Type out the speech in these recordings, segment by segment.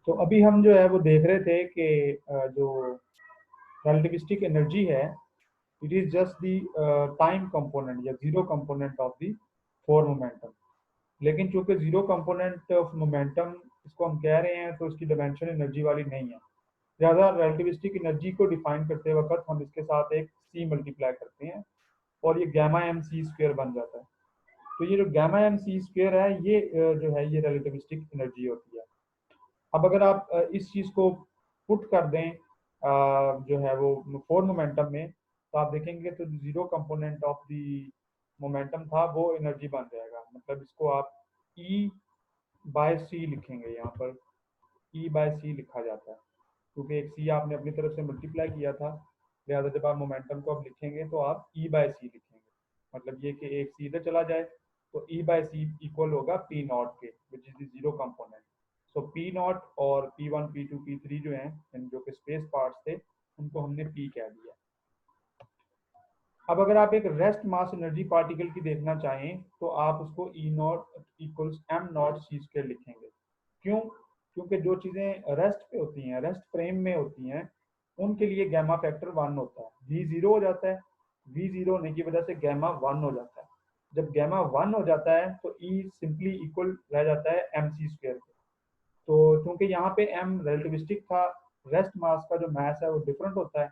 तो अभी हम जो है वो देख रहे थे कि जो रिलेटिविस्टिक एनर्जी है, it is just the time component या zero component of the four momentum. लेकिन चूंकि जीरो कंपोनेंट ऑफ मोमेंटम इसको हम कह रहे हैं तो इसकी डायमेंशन एनर्जी वाली नहीं है। ज़्यादा रिलेटिविस्टिक एनर्जी को डिफाइन करते वक्त हम इसके साथ एक सी मल्टीप्लाई करते हैं और ये गैमा एम सी स्क्वेयर बन जाता है। तो ये जो गैमा एम सी स्क्वेयर है ये जो है ये रिलेटिविस्टिक एनर्जी होती है। अब अगर आप इस चीज़ को पुट कर दें जो है वो फोर मोमेंटम में, तो आप देखेंगे तो zero component of the momentum था वो एनर्जी बन जाएगा। मतलब इसको आप ई बाय सी लिखेंगे, यहाँ पर ई बाय सी लिखा जाता है क्योंकि एक सी आपने अपनी तरफ से मल्टीप्लाई किया था। लिहाजा जब आप मोमेंटम को आप लिखेंगे तो आप ई बाय सी लिखेंगे। मतलब ये कि एक सी इधर चला जाए तो ई बाय सी इक्वल होगा पी नॉट के, which is the zero component. So P naught और P one P two P three जो हैं जो कि स्पेस पार्ट्स थे उनको हमने पी कह दिया। अब अगर आप एक रेस्ट मास एनर्जी पार्टिकल की देखना चाहें तो आप उसको E naught equals M naught C square लिखेंगे। क्यों? क्योंकि जो चीज़ें रेस्ट पे होती हैं, रेस्ट फ्रेम में होती हैं, उनके लिए गैमा फैक्टर वन होता है, वी जीरो हो जाता है। वी जीरो होने की वजह से गैमा वन हो जाता है। जब गैमा वन हो जाता है तो ई सिंपली इक्वल रह जाता है एम सी स्क्वायर के। तो क्योंकि यहाँ पे एम रिलेटिविस्टिक था, रेस्ट मास का जो मास है वो डिफरेंट होता है,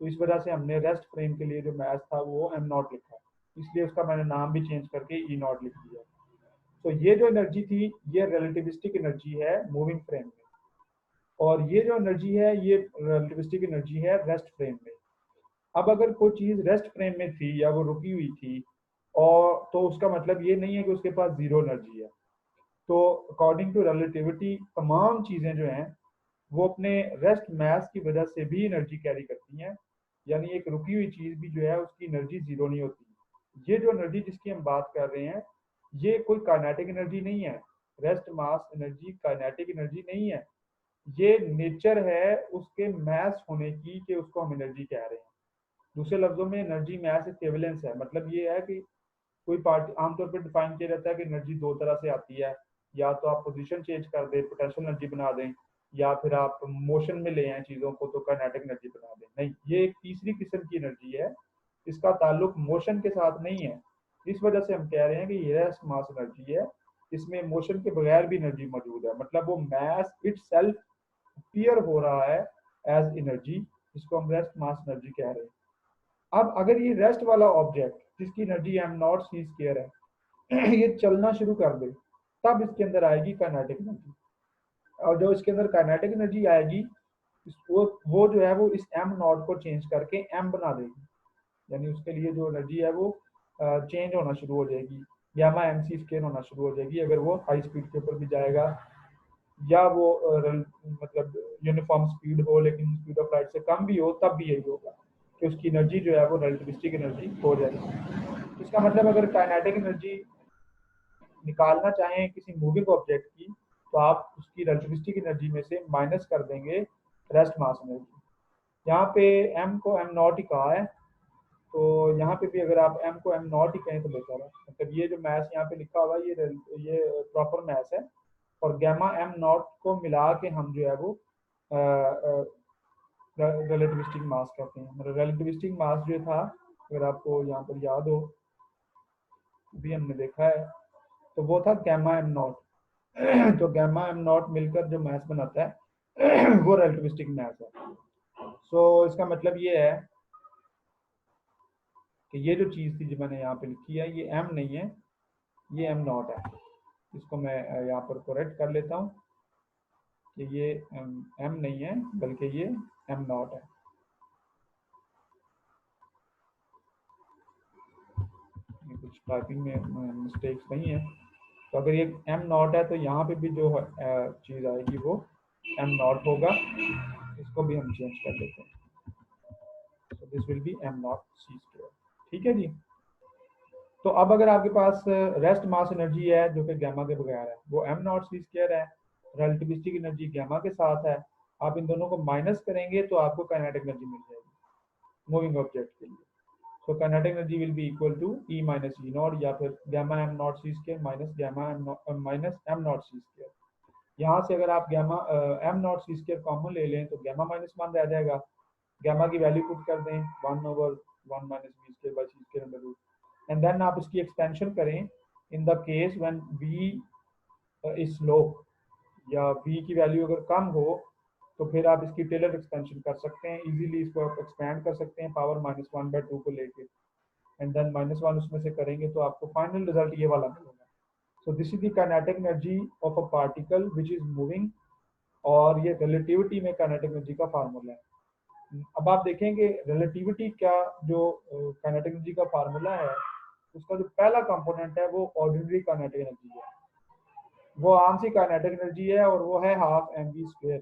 तो इस वजह से हमने रेस्ट फ्रेम के लिए जो मास था वो एम नॉट लिखा, इसलिए उसका मैंने नाम भी चेंज करके ई नॉट लिख दिया। तो ये जो एनर्जी थी ये रिलेटिविस्टिक एनर्जी है मूविंग फ्रेम में, और ये जो एनर्जी है ये रिलेटिविस्टिक एनर्जी है रेस्ट फ्रेम में। अब अगर कोई चीज़ रेस्ट फ्रेम में थी या वो रुकी हुई थी, और तो उसका मतलब ये नहीं है कि उसके पास जीरो एनर्जी है। तो अकॉर्डिंग टू रिलेटिविटी तमाम चीज़ें जो हैं वो अपने रेस्ट मास की वजह से भी एनर्जी कैरी करती हैं। यानी एक रुकी हुई चीज़ भी जो है उसकी एनर्जी जीरो नहीं होती। ये जो एनर्जी जिसकी हम बात कर रहे हैं ये कोई काइनेटिक एनर्जी नहीं है। Rest mass energy kinetic energy नहीं है, ये नेचर है उसके मास होने की कि उसको हम एनर्जी कह रहे हैं। दूसरे लफ्जों में एनर्जी मास इक्विवेलेंस है। मतलब ये है कि कोई पार्टी आमतौर पर डिफाइन किया जाता है कि एनर्जी दो तरह से आती है, या तो आप पोजीशन चेंज कर दें पोटेंशियल एनर्जी बना दें, या फिर आप मोशन में ले आए चीज़ों को तो काइनेटिक एनर्जी बना दें। नहीं, ये एक तीसरी किस्म की एनर्जी है, इसका ताल्लुक मोशन के साथ नहीं है। इस वजह से हम कह रहे हैं कि ये रेस्ट मास एनर्जी है, इसमें मोशन के बगैर भी एनर्जी मौजूद है। मतलब वो मास इट सेल्फ अपीयर हो रहा है एज एनर्जी, जिसको हम रेस्ट मास एनर्जी कह रहे हैं। अब अगर ये रेस्ट वाला ऑब्जेक्ट जिसकी energy M naught C square है ये चलना शुरू कर दे, तब इसके अंदर आएगी काइनेटिक एनर्जी। और जो इसके अंदर काइनेटिक एनर्जी आएगी वो जो है वो इस एम नॉट को चेंज करके एम बना देगी। यानी उसके लिए जो एनर्जी है वो चेंज होना शुरू हो जाएगी, गामा एम सी स्केल होना शुरू हो जाएगी। अगर वो हाई स्पीड के ऊपर भी जाएगा या वो मतलब यूनिफॉर्म स्पीड हो लेकिन स्पीड ऑफ लाइट से कम भी हो, तब भी यही होगा कि उसकी एनर्जी जो है वो रिलेटिविस्टिक एनर्जी हो जाएगी। इसका मतलब अगर काइनेटिक एनर्जी निकालना चाहें किसी मूविंग ऑब्जेक्ट की, तो आप उसकी रिलेटिविस्टिक एनर्जी में से माइनस कर देंगे रेस्ट मास एनर्जी। यहाँ पे एम को एम नॉट ही कहा है, तो यहाँ पे भी अगर आप एम को एम नॉट ही कहें तो बेहतर है। मतलब ये जो मैथ यहाँ पे लिखा हुआ है ये प्रॉपर मैथ है, और गैमा एम नॉट को मिला के हम जो है वो रिलेटिविस्टिक मास कहते हैं। मतलब रिलेटिविस्टिक मास जो था, अगर आपको यहाँ पर याद हो भी हमने देखा है, तो वो था गैमा एम नॉट। तो गैमा एम नॉट मिलकर जो मैथ बनाता है वो रिलेटिविस्टिक मैथ है। सो इसका मतलब ये है कि ये जो चीज़ थी जो मैंने यहाँ पे लिखी है ये एम नहीं है, ये एम नॉट है। इसको मैं यहाँ पर करेक्ट कर लेता हूँ कि ये एम नहीं है बल्कि ये एम नॉट है। ये कुछ टाइपिंग में मिस्टेक्स नहीं है। तो अगर ये एम नॉट है तो यहाँ पे भी जो चीज़ आएगी वो एम नॉट होगा। इसको भी हम चेंज कर लेते हैं, तो this will be M naught C square. ठीक है जी। तो अब अगर आपके पास रेस्ट मास एनर्जी है जो कि गैमा के बगैर है, वो एम नॉट सी स्क्वायर है, रिलेटिविस्टिक एनर्जी गैमा के साथ है, आप इन दोनों को माइनस करेंगे तो आपको काइनेटिक एनर्जी मिल जाएगी मूविंग ऑब्जेक्ट के लिए। So kinetic energy will be equal to E minus E naught, या फिर gamma M naught C square minus gamma M minus M naught C square. यहाँ से अगर आप gamma M naught C square common ले लें तो गैमा माइनस वन रह जाएगा। गैमा की वैल्यू पुट कर दें 1/1 - v² / c² under root, and then आप इसकी एक्सपेंशन करें in the case when v is low, या v की वैल्यू अगर कम हो तो फिर आप इसकी टेलर एक्सपेंशन कर सकते हैं, इजीली इसको आप एक्सपेंड कर सकते हैं पावर -1/2 को लेके, एंड देन -1 उसमें से करेंगे तो आपको फाइनल रिजल्ट ये वाला मिलेगा। So this is the kinetic energy of a particle which is moving, और ये रिलेटिविटी में काइनेटिक एनर्जी का फार्मूला है। अब आप देखेंगे रिलेटिविटी का जो काइनेटिक एनर्जी का फार्मूला है, उसका जो पहला कंपोनेंट है वो ऑर्डिनरी काइनेटिक एनर्जी है, वो आम सी काइनेटिक एनर्जी है, और वो है हाफ एम वी स्क्वेयर।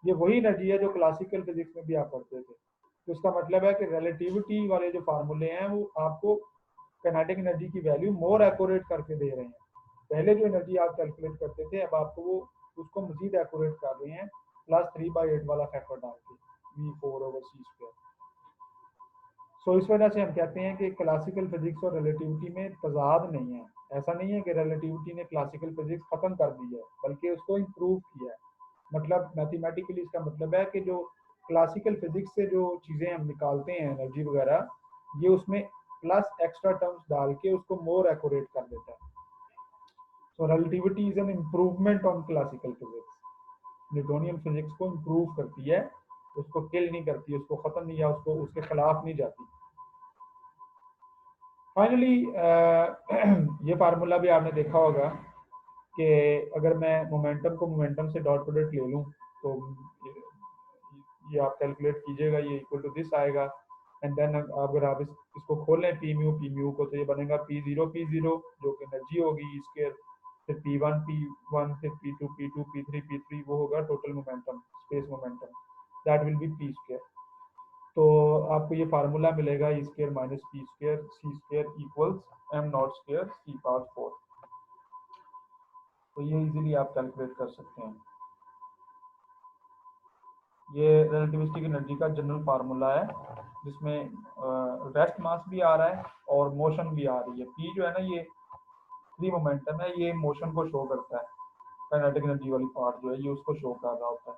ये वही एनर्जी है जो क्लासिकल फिजिक्स में भी आप पढ़ते थे। तो इसका मतलब है कि रिलेटिविटी वाले जो फार्मूले हैं वो आपको काइनेटिक एनर्जी की वैल्यू मोर एक्यूरेट करके दे रहे हैं। पहले जो एनर्जी आप कैलकुलेट करते थे, अब आपको वो उसको मजीद एक्यूरेट कर रहे हैं, +3/8 वाला फैक्टर डाल के v4/c²। सो इस वजह से हम कहते हैं कि क्लासिकल फिजिक्स और रिलेटिविटी में तजाद नहीं है। ऐसा नहीं है कि रिलेटिविटी ने क्लासिकल फिजिक्स खत्म कर दी है, बल्कि उसको इम्प्रूव किया है। मतलब मैथमेटिकली इसका मतलब है कि जो क्लासिकल फिजिक्स से जो चीज़ें हम निकालते हैं एनर्जी वगैरह, ये उसमें प्लस एक्स्ट्रा टर्म्स डाल के उसको मोर एक्यूरेट कर देता है। So relativity is an improvement on classical physics. Newtonian physics को इम्प्रूव करती है, उसको किल नहीं करती, उसको ख़त्म नहीं, या उसको उसके खिलाफ नहीं जाती। फाइनली ये फार्मूला भी आपने देखा होगा कि अगर मैं मोमेंटम को मोमेंटम से डॉट प्रोडक्ट ले लूँ तो ये आप कैलकुलेट कीजिएगा, ये इक्वल टू दिस आएगा। एंड देन अगर आप इसको खोलें पी म्यू को, तो ये बनेगा p0 जो कि एनर्जी होगी स्क्वायर, फिर p1 फिर p2 वो होगा total momentum, space momentum, that will be P square. तो आपको ये फार्मूला मिलेगा E² - p² c² equals m not square c⁴। तो ये इजीली आप कैलकुलेट कर सकते हैं। ये रिलेटिविस्टिक एनर्जी का जनरल फार्मूला है, जिसमें रेस्ट मास भी आ रहा है और मोशन भी आ रही है। पी जो है ना, ये फ्री मोमेंटम है, ये मोशन को शो करता है। काइनेटिक एनर्जी वाली पार्ट जो है ये उसको शो कर रहा होता है।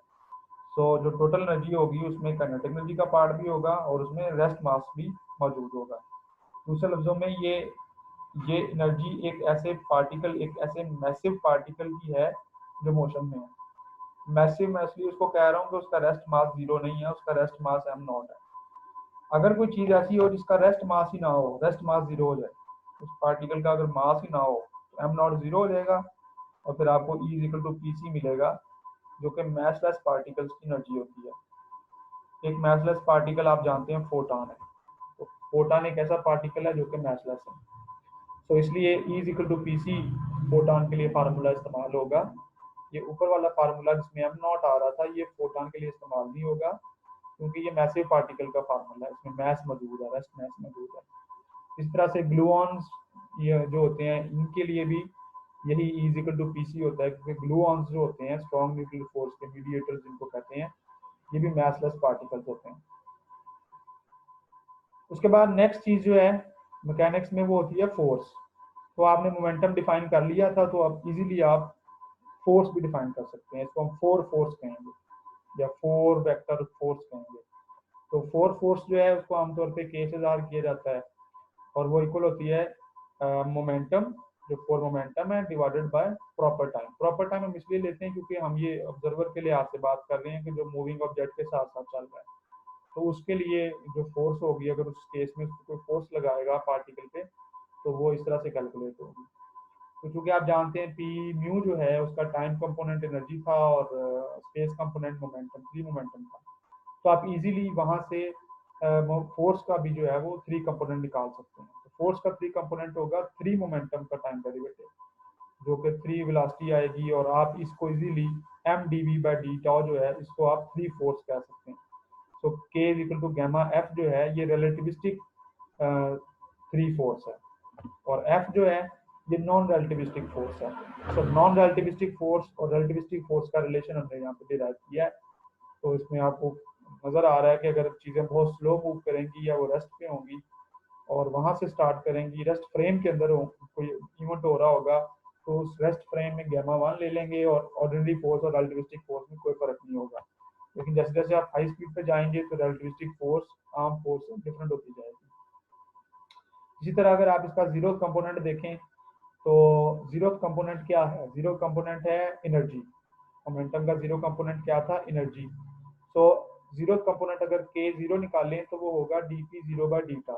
सो जो टोटल एनर्जी होगी उसमें काइनेटिक एनर्जी का पार्ट भी होगा और उसमें रेस्ट मास भी मौजूद होगा। दूसरे लफ्जों में ये एनर्जी एक ऐसे पार्टिकल, एक ऐसे मैसिव पार्टिकल की है जो मोशन में है। मैसिव मैं इसलिए उसको कह रहा हूँ कि उसका रेस्ट मास 0 नहीं है, उसका रेस्ट मास m0 है। अगर कोई चीज़ ऐसी हो जिसका रेस्ट मास ही ना हो, रेस्ट मास 0 हो जाए, उस पार्टिकल का अगर मास ही ना हो, तो m0 0 हो जाएगा, और फिर आपको E = pc मिलेगा, जो कि मैसलेस पार्टिकल्स की एनर्जी होती है। एक मैसलेस पार्टिकल आप जानते हैं फोटॉन है, तो फोटॉन एक ऐसा पार्टिकल है जो कि मैसलेस है। तो इसलिए E = pc फोटॉन के लिए फार्मूला इस्तेमाल होगा। ये ऊपर वाला फार्मूला जिसमें m0 आ रहा था, ये फोटॉन के लिए इस्तेमाल नहीं होगा, क्योंकि ये मैसिव पार्टिकल का फार्मूला है, इसमें मैस मौजूद है, रेस्ट मैस मौजूद है। इस तरह से ग्लूऑन्स ये जो होते हैं, इनके लिए भी यही E = pc होता है, क्योंकि ग्लूऑन्स जो होते हैं स्ट्रॉन्ग न्यूक्लियर फोर्स के मीडिएटर्स जिनको कहते हैं, ये भी मैसलेस पार्टिकल्स होते हैं। उसके बाद नेक्स्ट चीज़ जो है मैकेनिक्स में वो होती है फोर्स। तो आपने मोमेंटम डिफाइन कर लिया था, तो अब इजीली आप फोर्स भी डिफाइन कर सकते हैं। इसको हम 4 फोर्स कहेंगे या 4 वेक्टर फोर्स कहेंगे। तो 4 फोर्स जो है उसको आमतौर पे K से ज़ाहिर किया जाता है, और वो इक्वल होती है मोमेंटम, जो 4 मोमेंटम है, divided by proper time. Proper time हम इसलिए लेते हैं क्योंकि हम ये ऑब्जर्वर के लिहाज से बात कर रहे हैं कि जो मूविंग ऑब्जेक्ट के साथ साथ चल रहा है, तो उसके लिए जो फोर्स होगी, अगर उस केस में उसको कोई फोर्स लगाएगा पार्टिकल पे, तो वो इस तरह से कैलकुलेट होगी। तो चूंकि आप जानते हैं पी म्यू जो है उसका टाइम कंपोनेंट एनर्जी था, और space component momentum, three momentum था, तो आप इजीली वहां से फोर्स का भी जो है वो थ्री कंपोनेंट निकाल सकते हैं। तो फोर्स का थ्री कंपोनेंट होगा थ्री मोमेंटम का टाइम डेरिवेटिव, जो कि थ्री वेलोसिटी आएगी, और आप इसको इजीली m/dv/d टाउ जो है, इसको आप थ्री फोर्स कह सकते हैं। सो k = गामा f जो है ये रिलेटिविस्टिक थ्री फोर्स है, और f जो है ये नॉन रिलेटिविस्टिक फोर्स है। सो नॉन रिलेटिविस्टिक फोर्स और रिलेटिविस्टिक फोर्स का रिलेशन हमने यहाँ पे डिराइव किया है। तो इसमें आपको नज़र आ रहा है कि अगर चीज़ें बहुत स्लो मूव करेंगी या वो रेस्ट पे होंगी और वहाँ से स्टार्ट करेंगी, रेस्ट फ्रेम के अंदर कोई इवेंट हो रहा होगा, तो उस रेस्ट फ्रेम में गामा 1 ले लेंगे और ऑर्डिनरी फोर्स और रिलेटिविस्टिक फोर्स में कोई फर्क नहीं होगा। लेकिन जैसे जैसे आप हाई स्पीड पे जाएंगे तो रिलेटिविस्टिक फोर्स आर्म फोर्स से डिफरेंट होती जाएगी। इसी तरह अगर आप इसका जीरो कंपोनेंट देखें तो जीरो कंपोनेंट क्या है? जीरो कंपोनेंट है एनर्जी। मोमेंटम का जीरो कंपोनेंट क्या था? एनर्जी। तो जीरो कंपोनेंट अगर के जीरो निकालें तो वो होगा D P zero by D टा,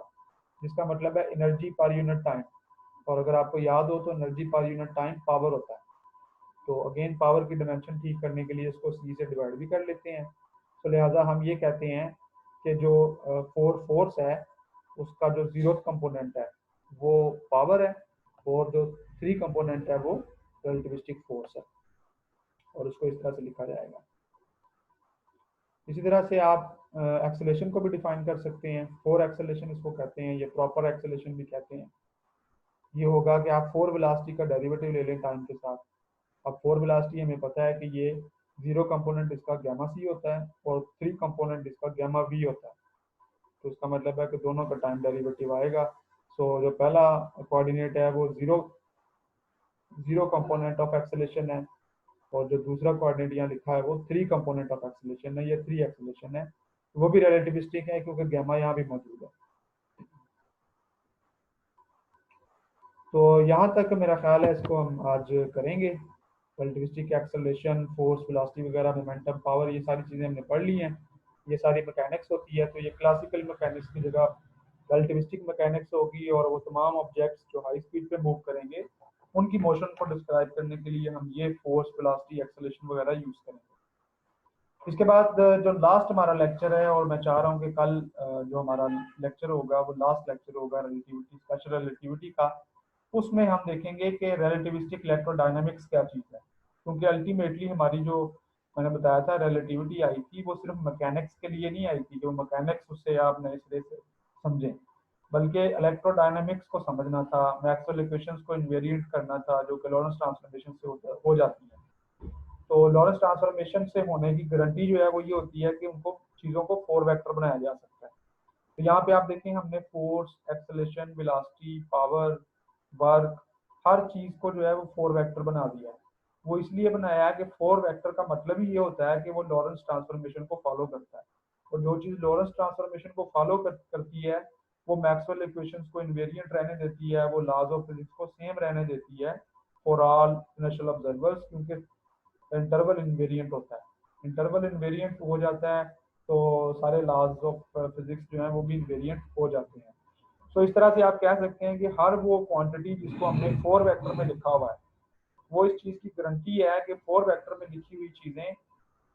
जिसका मतलब है एनर्जी पर यूनिट टाइम। और अगर आपको याद हो तो energy per unit time power होता है। तो अगेन पावर की डायमेंशन ठीक करने के लिए इसको सी से डिवाइड भी कर लेते हैं। तो लिहाजा हम ये कहते हैं कि जो फोर फोर्स है उसका जो जीरो कंपोनेंट है वो पावर है, और जो थ्री कंपोनेंट है वो रिलेटिविस्टिक फोर्स है, और उसको इस तरह से लिखा जाएगा। इसी तरह से आप एक्सेलेरेशन को भी डिफाइन कर सकते हैं। फोर एक्सेलेरेशन इसको कहते हैं, ये प्रॉपर एक्सेलेरेशन भी कहते हैं। ये होगा कि आप फोर वेलोसिटी का डेरिवेटिव ले लें टाइम के साथ। अब फोर वेलोसिटी हमें पता है कि ये जीरो कंपोनेंट इसका गामा सी होता है और थ्री कंपोनेंट इसका गामा वी होता है। तो इसका मतलब है कि दोनों का टाइम डेरिवेटिव आएगा। सो जो पहला कोऑर्डिनेट है वो zero zero component of acceleration है, और जो दूसरा कोऑर्डिनेट यहाँ लिखा है वो थ्री कंपोनेंट ऑफ एक्सेलेरेशन है, ये थ्री एक्सेलेरेशन है। वो भी रिलेटिविस्टिक है क्योंकि गामा यहाँ भी मौजूद है। तो यहाँ तक मेरा ख्याल है इसको हम आज करेंगे। रिलेटिविस्टिक एक्सेलरेशन, फोर्स, वेलोसिटी वगैरह, मोमेंटम, पावर, ये सारी चीज़ें हमने पढ़ ली हैं। ये सारी मैकेनिक्स होती है। तो ये क्लासिकल मैकेनिक्स की जगह रिलेटिविस्टिक मैकेनिक्स होगी, और वो तमाम ऑब्जेक्ट्स जो हाई स्पीड पे मूव करेंगे उनकी मोशन को डिस्क्राइब करने के लिए हम ये फोर्स, वेलोसिटी, एक्सेलरेशन वगैरह यूज़ करेंगे। इसके बाद जो लास्ट हमारा लेक्चर है, और मैं चाह रहा हूँ कि कल जो हमारा लेक्चर होगा वो लास्ट लेक्चर होगा रिलेटिविटी, स्पेशल रिलेटिविटी का। उसमें हम देखेंगे कि रिलेटिविस्टिक इलेक्ट्रोडायनामिक्स क्या चीज़ है, क्योंकि अल्टीमेटली हमारी जो मैंने बताया था रिलेटिविटी आई थी वो सिर्फ मैकेनिक्स के लिए नहीं आई थी, जो मैकेनिक्स उससे आप नए सिरे से समझें, बल्कि इलेक्ट्रोडायनामिक्स को समझना था, मैक्सवेल इक्वेशंस को इन्वेरिएंट करना था जो कि लॉरेंस ट्रांसफॉर्मेशन से हो जाती है। तो लॉरेंस ट्रांसफॉर्मेशन से होने की गारंटी जो है वो ये होती है कि उनको चीज़ों को फोर वेक्टर बनाया जा सकता है। तो यहाँ पे आप देखें हमने force, acceleration, velocity, power, work, हर चीज़ को जो है वो फोर वेक्टर बना दिया है। वो इसलिए बनाया है कि फोर वेक्टर का मतलब ही ये होता है कि वो लॉरेंस ट्रांसफॉर्मेशन को फॉलो करता है, और जो चीज़ लॉरेंस ट्रांसफॉर्मेशन को फॉलो करती है वो मैक्सवेल इक्वेशंस को इन्वेरिएंट रहने देती है, वो लॉज ऑफ फिजिक्स को सेम रहने देती है फॉर ऑल इनर्शियल ऑब्जर्वर्स, क्योंकि इंटरवल इन्वेरिएंट होता है। इंटरवल इन्वेरिएंट हो जाता है तो सारे लॉज ऑफ फिजिक्स जो है वो भी इन्वेरिएंट हो जाते हैं। तो इस तरह से आप कह सकते हैं कि हर वो क्वांटिटी जिसको हमने फोर वेक्टर में लिखा हुआ है वो इस चीज़ की गारंटी है कि फोर वेक्टर में लिखी हुई चीज़ें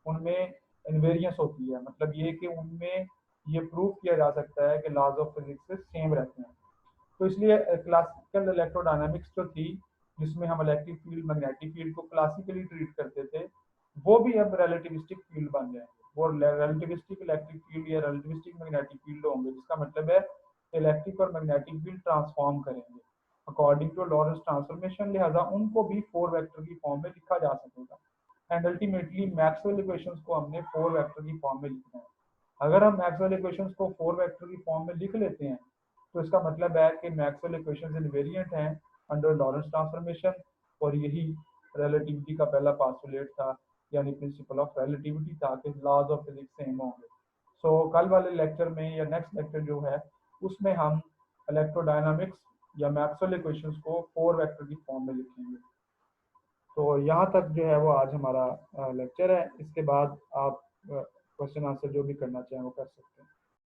उनमें इन्वेरियंस होती है। मतलब ये कि उनमें ये प्रूव किया जा सकता है कि लॉज ऑफ फिजिक्स से सेम रहते हैं। तो इसलिए क्लासिकल इलेक्ट्रोडायनामिक्स जो थी, जिसमें हम इलेक्ट्रिक फील्ड, मैग्नेटिक फील्ड को क्लासिकली ट्रीट करते थे, वो भी अब रिलेटिविस्टिक फील्ड बन जाएंगे। वो रिलेटिविस्टिक इलेक्ट्रिक फील्ड या रिलेटिविस्टिक मैग्नेटिक फील्ड होंगे, जिसका मतलब है इलेक्ट्रिक और मैग्नेटिक फील्ड ट्रांसफॉर्म करेंगे अकॉर्डिंग टू लॉरेंस ट्रांसफॉर्मेशन। लिहाजा उनको भी फोर वेक्टर की फॉर्म में लिखा जा सकेगा। एंड अल्टीमेटली मैक्सवेल इक्वेशंस को हमने फोर वेक्टर की फॉर्म में लिखना है। अगर हम मैक्सवेल इक्वेशंस को फोर वेक्टर की फॉर्म में लिख लेते हैं तो इसका मतलब है कि मैक्सवेल इक्वेशंस इनवेरिएंट हैं अंडर लॉरेंस ट्रांसफॉर्मेशन, और यही रिलेटिविटी का पहला पास्टुलेट था, यानी प्रिंसिपल ऑफ रिलेटिविटी था कि लॉज ऑफ फिजिक्स सेम होंगे। सो कल वाले लेक्चर में या नेक्स्ट लेक्चर जो है उसमें हम इलेक्ट्रोडायनामिक्स या मैक्सवेल इक्वेशंस को फोर वेक्टर की फॉर्म में लिखेंगे। तो यहाँ तक जो है वो आज हमारा लेक्चर है। इसके बाद आप क्वेश्चन आंसर जो भी करना चाहें वो कर सकते हैं।